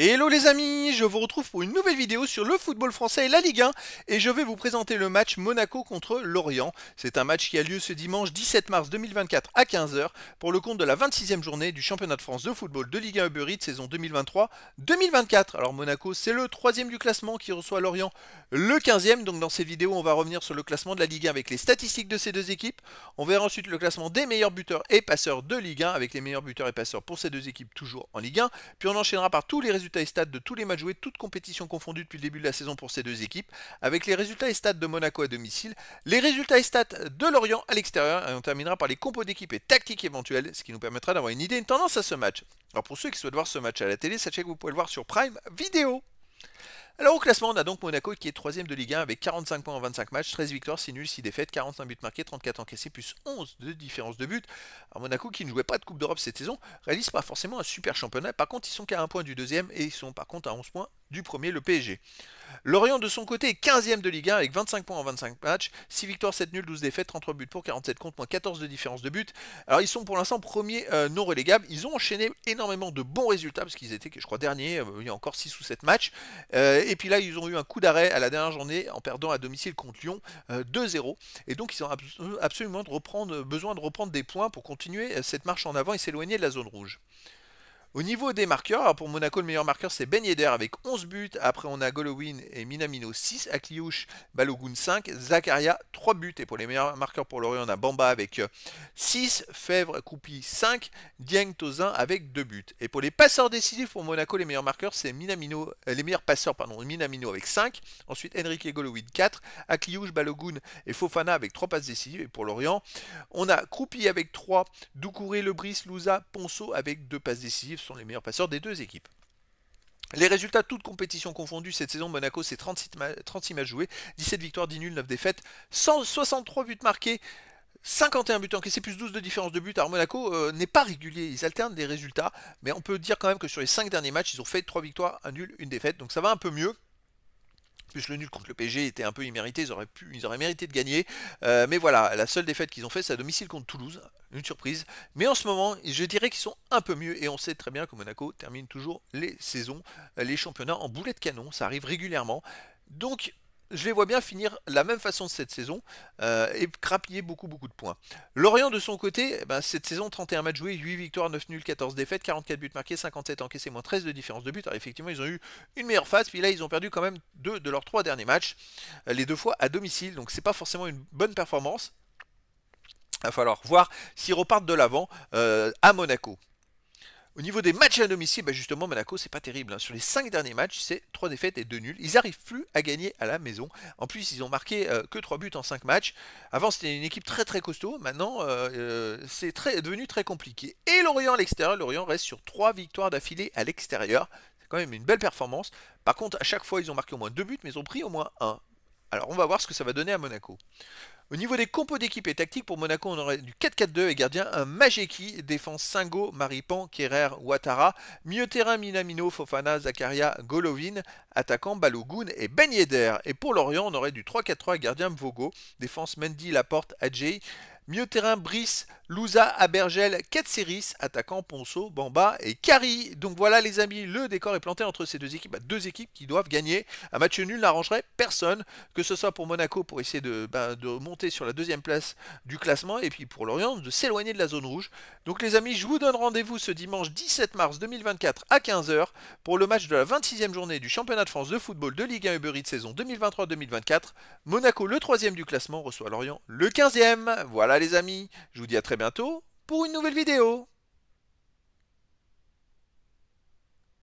Hello les amis, je vous retrouve pour une nouvelle vidéo sur le football français et la Ligue 1 et je vais vous présenter le match Monaco contre Lorient. C'est un match qui a lieu ce dimanche 17 mars 2024 à 15 h pour le compte de la 26e journée du championnat de France de football de Ligue 1 Uber Eats saison 2023-2024. Alors Monaco c'est le 3e du classement qui reçoit Lorient le 15e, donc dans cette vidéo on va revenir sur le classement de la Ligue 1 avec les statistiques de ces deux équipes. On verra ensuite le classement des meilleurs buteurs et passeurs de Ligue 1 avec les meilleurs buteurs et passeurs pour ces deux équipes toujours en Ligue 1. Puis on enchaînera par tous les résultats et stats de tous les matchs joués, toutes compétitions confondues depuis le début de la saison pour ces deux équipes, avec les résultats et stats de Monaco à domicile, les résultats et stats de Lorient à l'extérieur, et on terminera par les compos d'équipe et tactiques éventuelles, ce qui nous permettra d'avoir une idée, une tendance à ce match. Alors pour ceux qui souhaitent voir ce match à la télé, sachez que vous pouvez le voir sur Prime Vidéo. Alors au classement, on a donc Monaco qui est 3ème de Ligue 1 avec 45 points en 25 matchs, 13 victoires, 6 nuls, 6 défaites, 45 buts marqués, 34 encaissés, plus 11 de différence de but. Alors Monaco qui ne jouait pas de Coupe d'Europe cette saison, réalise pas forcément un super championnat. Par contre, ils sont qu'à 1 point du deuxième et ils sont par contre à 11 points du premier, le PSG. Lorient de son côté est 15ème de Ligue 1 avec 25 points en 25 matchs, 6 victoires, 7 nuls, 12 défaites, 33 buts pour, 47 contre, moins 14 de différence de but. Alors ils sont pour l'instant premiers non relégables, ils ont enchaîné énormément de bons résultats parce qu'ils étaient, je crois, derniers, il y a encore 6 ou 7 matchs. Et puis là, ils ont eu un coup d'arrêt à la dernière journée en perdant à domicile contre Lyon 2-0. Et donc ils ont absolument besoin de reprendre des points pour continuer cette marche en avant et s'éloigner de la zone rouge. Au niveau des marqueurs, alors pour Monaco, le meilleur marqueur c'est Ben Yedder avec 11 buts. Après, on a Golovin et Minamino 6, Akliouche, Balogun 5, Zakaria 3 buts. Et pour les meilleurs marqueurs pour Lorient, on a Bamba avec 6, Fèvre, Koupi 5, Dieng Tozin avec 2 buts. Et pour les passeurs décisifs pour Monaco, les meilleurs marqueurs c'est Minamino, les meilleurs passeurs, pardon, Minamino avec 5. Ensuite, Enrique et Golovin 4, Akliouche, Balogun et Fofana avec 3 passes décisives. Et pour Lorient, on a Kroupi avec 3, Doucouré, Lebris, Louza, Ponceau avec 2 passes décisives. Sont les meilleurs passeurs des deux équipes. Les résultats, toutes compétitions confondues, cette saison, Monaco, c'est 36 matchs joués, 17 victoires, 10 nuls, 9 défaites, 163 buts marqués, 51 buts encaissés, plus 12 de différence de but. Alors Monaco n'est pas régulier, ils alternent des résultats, mais on peut dire quand même que sur les 5 derniers matchs, ils ont fait 3 victoires, 1 nul, 1 défaite, donc ça va un peu mieux. Plus le nul contre le PSG était un peu immérité, ils auraient mérité de gagner. Mais voilà, la seule défaite qu'ils ont fait, c'est à domicile contre Toulouse. Une surprise. Mais en ce moment, je dirais qu'ils sont un peu mieux. Et on sait très bien que Monaco termine toujours les saisons, les championnats en boulet de canon. Ça arrive régulièrement. Donc, je les vois bien finir la même façon de cette saison et grappiller beaucoup de points. Lorient de son côté, cette saison 31 matchs joués, 8 victoires, 9 nuls, 14 défaites, 44 buts marqués, 57 encaissés, moins 13 de différence de but. Alors effectivement ils ont eu une meilleure phase, puis là ils ont perdu quand même 2 de leurs 3 derniers matchs, les 2 fois à domicile, donc c'est pas forcément une bonne performance. Il va falloir voir s'ils repartent de l'avant à Monaco. Au niveau des matchs à domicile, justement, Monaco, c'est pas terrible. Sur les 5 derniers matchs, c'est 3 défaites et 2 nuls. Ils n'arrivent plus à gagner à la maison. En plus, ils ont marqué que 3 buts en 5 matchs. Avant, c'était une équipe très costaud. Maintenant, c'est devenu très compliqué. Et Lorient à l'extérieur, Lorient reste sur 3 victoires d'affilée à l'extérieur. C'est quand même une belle performance. Par contre, à chaque fois, ils ont marqué au moins 2 buts, mais ils ont pris au moins 1. Alors, on va voir ce que ça va donner à Monaco. Au niveau des compos d'équipe et tactique, pour Monaco, on aurait du 4-4-2 et gardien un Majeki, défense Singo, Maripan, Kerrer, Ouattara, milieu terrain Minamino, Fofana, Zakaria, Golovin, attaquant Balogun et Ben Yedder. Et pour Lorient, on aurait du 3-4-3 gardien Mvogo, défense Mendy, Laporte, Adjei, milieu terrain Brice, Louza, Abergel, Katsiris, attaquant Ponceau, Bamba et Kari. Donc voilà les amis, le décor est planté entre ces deux équipes. Deux équipes qui doivent gagner. Un match nul n'arrangerait personne, que ce soit pour Monaco pour essayer de monter sur la 2e place du classement et puis pour Lorient de s'éloigner de la zone rouge. Donc les amis, je vous donne rendez-vous ce dimanche 17 mars 2024 à 15 h pour le match de la 26e journée du championnat de France de football de Ligue 1 Uber Eats saison 2023-2024. Monaco, le 3e du classement, reçoit Lorient le 15e. Voilà les amis, je vous dis à très bientôt pour une nouvelle vidéo.